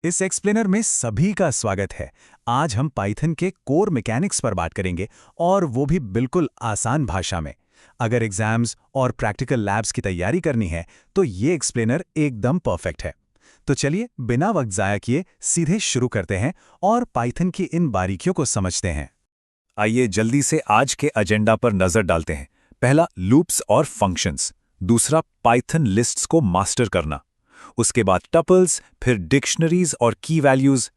इस एक्सप्लेनर में सभी का स्वागत है। आज हम पाइथन के कोर मैकेनिक्स पर बात करेंगे और वो भी बिल्कुल आसान भाषा में। अगर एग्जाम्स और प्रैक्टिकल लैब्स की तैयारी करनी है तो ये एक्सप्लेनर एकदम परफेक्ट है। तो चलिए बिना वक्त ज़ाया किए सीधे शुरू करते हैं और पाइथन की इन बारीकियों को समझते हैं। आइए जल्दी से आज के एजेंडा पर नजर डालते हैं। पहला, लूप्स और फंक्शंस। दूसरा, पाइथन लिस्ट्स को मास्टर करना। उसके बाद टपल्स, फिर डिक्शनरीज और की वैल्यूज।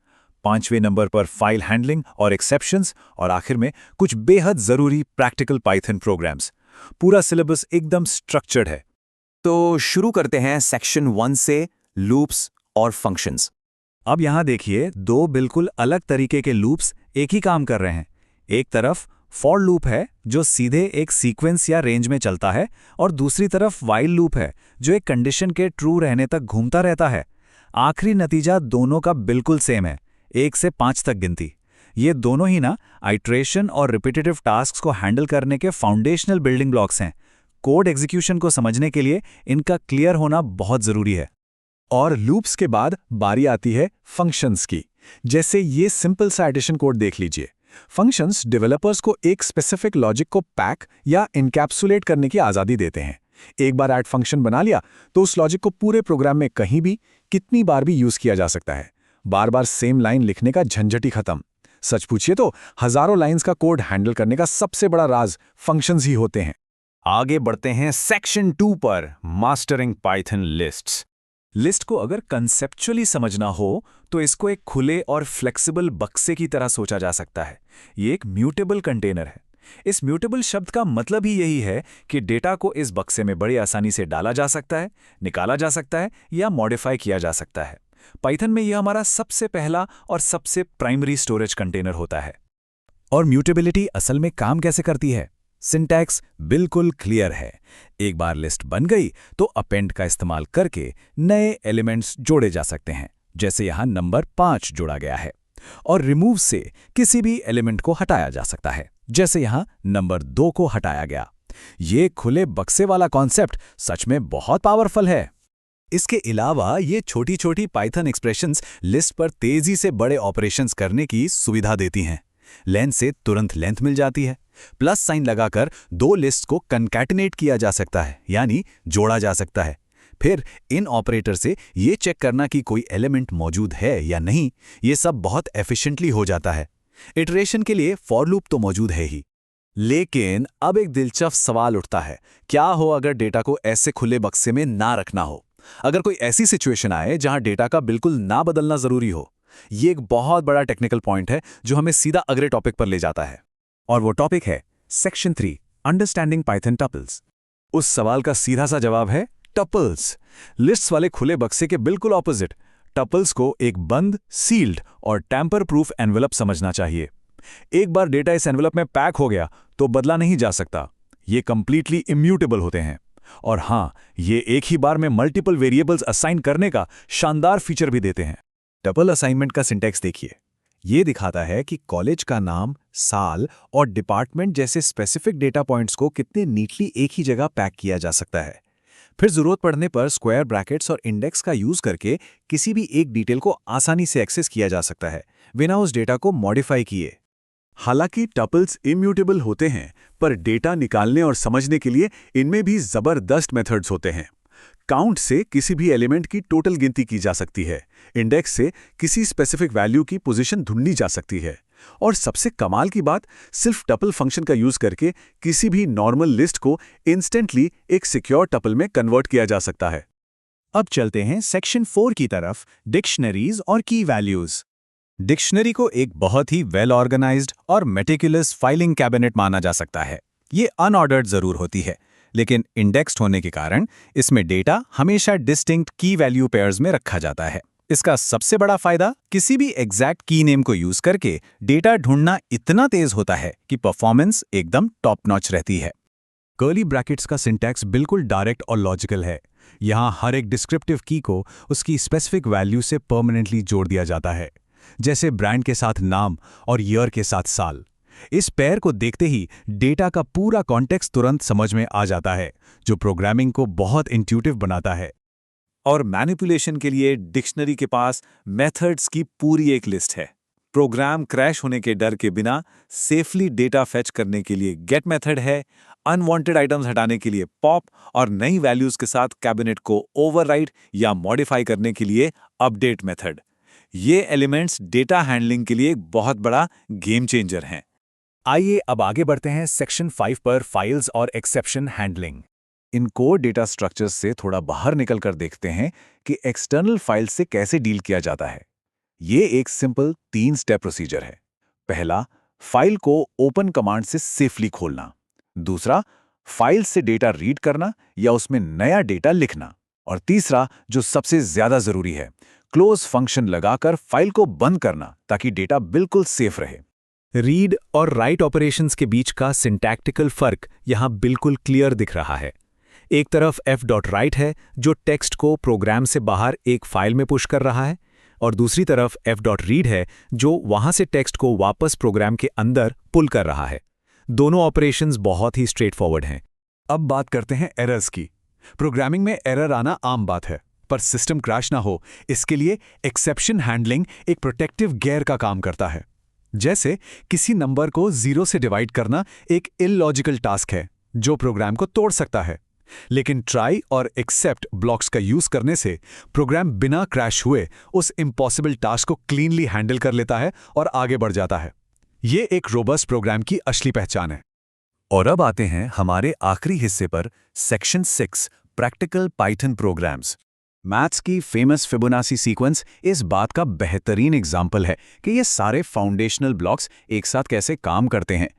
पांचवें नंबर पर फाइल हैंडलिंग और एक्सेप्शंस, और आखिर में कुछ बेहद जरूरी प्रैक्टिकल पाइथन प्रोग्राम्स। पूरा सिलेबस एकदम स्ट्रक्चर्ड है। तो शुरू करते हैं सेक्शन 1 से, लूप्स और फंक्शंस। अब यहाँ देखिए, दो बिल्कुल अलग तरीके के लूप्स एक ही काम कर रहे हैं। एक तरफ फॉर लूप है जो सीधे एक सीक्वेंस या रेंज में चलता है, और दूसरी तरफ वाइल लूप है जो एक कंडीशन के ट्रू रहने तक घूमता रहता है। आखिरी नतीजा दोनों का बिल्कुल सेम है, 1 से 5 तक गिनती। ये दोनों ही ना आइट्रेशन और रिपीटेटिव टास्क्स को हैंडल करने के फाउंडेशनल बिल्डिंग ब्लॉक्स हैं। कोड एग्जीक्यूशन को समझने के लिए इनका क्लियर होना बहुत जरूरी है। और लूप्स के बाद बारी आती है फंक्शंस की। जैसे ये सिंपल सा एडिशन कोड देख लीजिए। फंक्शंस डेवलपर्स को एक स्पेसिफिक लॉजिक को पैक या इनकैप्सुलेट करने की आज़ादी देते हैं। एक बार ऐड फंक्शन बना लिया तो उस लॉजिक को पूरे प्रोग्राम में कहीं भी कितनी बार भी यूज किया जा सकता है। बार बार सेम लाइन लिखने का झंझट ही खत्म। सच पूछिए तो हजारों लाइंस का कोड हैंडल करने का सबसे बड़ा राज फंक्शंस ही होते हैं। आगे बढ़ते हैं सेक्शन 2 पर, मास्टरिंग पाइथन लिस्ट्स। लिस्ट को अगर कंसेप्चुअली समझना हो तो इसको एक खुले और फ्लेक्सिबल बक्से की तरह सोचा जा सकता है। ये एक म्यूटेबल कंटेनर है। इस म्यूटेबल शब्द का मतलब ही यही है कि डेटा को इस बक्से में बड़ी आसानी से डाला जा सकता है, निकाला जा सकता है या मॉडिफाई किया जा सकता है। पाइथन में यह हमारा सबसे पहला और सबसे प्राइमरी स्टोरेज कंटेनर होता है। और म्यूटेबिलिटी असल में काम कैसे करती है? सिंटैक्स बिल्कुल क्लियर है। एक बार लिस्ट बन गई तो अपेंड का इस्तेमाल करके नए एलिमेंट्स जोड़े जा सकते हैं, जैसे यहां नंबर 5 जोड़ा गया है। और रिमूव से किसी भी एलिमेंट को हटाया जा सकता है, जैसे यहां नंबर 2 को हटाया गया। ये खुले बक्से वाला कॉन्सेप्ट सच में बहुत पावरफुल है। इसके अलावा ये छोटी छोटी पाइथन एक्सप्रेशंस लिस्ट पर तेजी से बड़े ऑपरेशंस करने की सुविधा देती हैं। लेंथ से तुरंत लेंथ मिल जाती है। प्लस साइन लगाकर दो लिस्ट को कंकैटिनेट किया जा सकता है, यानी जोड़ा जा सकता है। फिर इन ऑपरेटर से ये चेक करना कि कोई एलिमेंट मौजूद है या नहीं, ये सब बहुत एफिशिएंटली हो जाता है। इटरेशन के लिए फॉर लूप तो मौजूद है ही। लेकिन अब एक दिलचस्प सवाल उठता है, क्या हो अगर डेटा को ऐसे खुले बक्से में ना रखना हो? अगर कोई ऐसी सिचुएशन आए जहां डेटा का बिल्कुल ना बदलना जरूरी हो। ये एक बहुत बड़ा टेक्निकल पॉइंट है जो हमें सीधा अगले टॉपिक पर ले जाता है, और वो टॉपिक है सेक्शन 3, अंडरस्टैंडिंग पाइथन टपल्स। उस सवाल का सीधा सा जवाब है टपल्स। लिस्ट्स वाले खुले बक्से के बिल्कुल ऑपोजिट। टपल्स को एक बंद, सील्ड और टैंपर प्रूफ एनवेलप समझना चाहिए। एक बार डेटा इस एनवेलप में पैक हो गया तो बदला नहीं जा सकता। ये कंप्लीटली इम्यूटेबल होते हैं। और हाँ, ये एक ही बार में मल्टीपल वेरिएबल्स असाइन करने का शानदार फीचर भी देते हैं। टपल असाइनमेंट का सिंटैक्स देखिए। ये दिखाता है कि कॉलेज का नाम, साल और डिपार्टमेंट जैसे स्पेसिफिक डेटा पॉइंट्स को कितने नीटली एक ही जगह पैक किया जा सकता है। फिर जरूरत पड़ने पर स्क्वायर ब्रैकेट्स और इंडेक्स का यूज करके किसी भी एक डिटेल को आसानी से एक्सेस किया जा सकता है, बिना उस डेटा को मॉडिफाई किए। हालांकि टपल्स इम्यूटेबल होते हैं, पर डेटा निकालने और समझने के लिए इनमें भी जबरदस्त मेथड्स होते हैं। काउंट से किसी भी एलिमेंट की टोटल गिनती की जा सकती है। इंडेक्स से किसी स्पेसिफिक वैल्यू की पोजीशन ढूंढी जा सकती है। और सबसे कमाल की बात, सिर्फ टपल फंक्शन का यूज करके किसी भी नॉर्मल लिस्ट को इंस्टेंटली एक सिक्योर टपल में कन्वर्ट किया जा सकता है। अब चलते हैं सेक्शन 4 की तरफ, डिक्शनरीज और की वैल्यूज। डिक्शनरी को एक बहुत ही वेल ऑर्गेनाइज्ड और मेटिकुलस फाइलिंग कैबिनेट माना जा सकता है। ये अनऑर्डर्ड जरूर होती है, लेकिन इंडेक्स्ड होने के कारण इसमें डेटा हमेशा डिस्टिंक्ट की वैल्यू पेयर्स में रखा जाता है। इसका सबसे बड़ा फायदा, किसी भी एग्जैक्ट की नेम को यूज करके डेटा ढूंढना इतना तेज होता है कि परफॉर्मेंस एकदम टॉप नॉच रहती है। कर्ली ब्रैकेट्स का सिंटैक्स बिल्कुल डायरेक्ट और लॉजिकल है। यहाँ हर एक डिस्क्रिप्टिव की को उसकी स्पेसिफिक वैल्यू से परमानेंटली जोड़ दिया जाता है, जैसे ब्रांड के साथ नाम और ईयर के साथ साल। इस पेयर को देखते ही डेटा का पूरा कॉन्टेक्स्ट तुरंत समझ में आ जाता है, जो प्रोग्रामिंग को बहुत इंट्यूटिव बनाता है। और मैनिपुलेशन के लिए डिक्शनरी के पास मेथड्स की पूरी एक लिस्ट है। प्रोग्राम क्रैश होने के डर के बिना सेफली डेटा फेच करने के लिए गेट मेथड है, अनवांटेड आइटम्स हटाने के लिए पॉप और नई वैल्यूज के साथ कैबिनेट को ओवरराइड या मॉडिफाई करने के लिए अपडेट मेथड। ये एलिमेंट्स डेटा हैंडलिंग के लिए एक बहुत बड़ा गेम चेंजर हैं। आइए अब आगे बढ़ते हैं सेक्शन 5 पर, फाइल्स और एक्सेप्शन हैंडलिंग। इन कोर डेटा स्ट्रक्चर्स से थोड़ा बाहर निकलकर देखते हैं कि एक्सटर्नल फाइल्स से कैसे डील किया जाता है। ये एक सिंपल 3 स्टेप प्रोसीजर है। पहला, फाइल को ओपन कमांड से सेफली खोलना। दूसरा, फाइल से डेटा रीड करना या उसमें नया डेटा लिखना। और तीसरा, जो सबसे ज्यादा जरूरी है, क्लोज फंक्शन लगाकर फाइल को बंद करना ताकि डेटा बिल्कुल सेफ रहे। रीड और राइट ऑपरेशंस के बीच का सिंटैक्टिकल फर्क यहां बिल्कुल क्लियर दिख रहा है। एक तरफ f.write है जो टेक्स्ट को प्रोग्राम से बाहर एक फाइल में पुश कर रहा है, और दूसरी तरफ f.read है जो वहां से टेक्स्ट को वापस प्रोग्राम के अंदर पुल कर रहा है। दोनों ऑपरेशंस बहुत ही स्ट्रेट फॉरवर्ड हैं। अब बात करते हैं एरर्स की। प्रोग्रामिंग में एरर आना आम बात है, पर सिस्टम क्रैश ना हो इसके लिए एक्सेप्शन हैंडलिंग एक प्रोटेक्टिव गियर का काम करता है। जैसे किसी नंबर को 0 से डिवाइड करना एक इलॉजिकल टास्क है जो प्रोग्राम को तोड़ सकता है, लेकिन ट्राई और एक्सेप्ट ब्लॉक्स का यूज करने से प्रोग्राम बिना क्रैश हुए उस इम्पॉसिबल टास्क को क्लीनली हैंडल कर लेता है और आगे बढ़ जाता है। ये एक रोबस्ट प्रोग्राम की असली पहचान है। और अब आते हैं हमारे आखिरी हिस्से पर, section 6, practical Python programs. Maths की फेमस फिबोनाची सीक्वेंस इस बात का बेहतरीन एग्जाम्पल है कि ये सारे फाउंडेशनल ब्लॉक्स एक साथ कैसे काम करते हैं।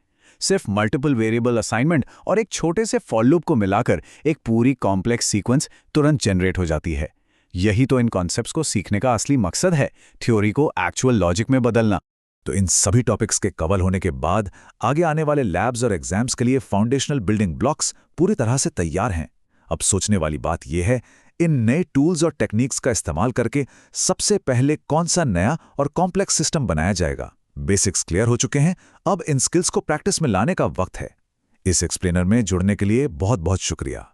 सिर्फ मल्टीपल वेरिएबल असाइनमेंट और एक छोटे से फॉर लूप को मिलाकर एक पूरी कॉम्प्लेक्स सीक्वेंस तुरंत जनरेट हो जाती है। यही तो इन कॉन्सेप्ट्स को सीखने का असली मकसद है, थ्योरी को एक्चुअल लॉजिक में बदलना। तो इन सभी टॉपिक्स के कवर होने के बाद आगे आने वाले लैब्स और एग्जाम्स के लिए फाउंडेशनल बिल्डिंग ब्लॉक्स पूरी तरह से तैयार हैं। अब सोचने वाली बात यह है, इन नए टूल्स और टेक्निक्स का इस्तेमाल करके सबसे पहले कौन सा नया और कॉम्प्लेक्स सिस्टम बनाया जाएगा। बेसिक्स क्लियर हो चुके हैं, अब इन स्किल्स को प्रैक्टिस में लाने का वक्त है। इस एक्सप्लेनर में जुड़ने के लिए बहुत बहुत शुक्रिया।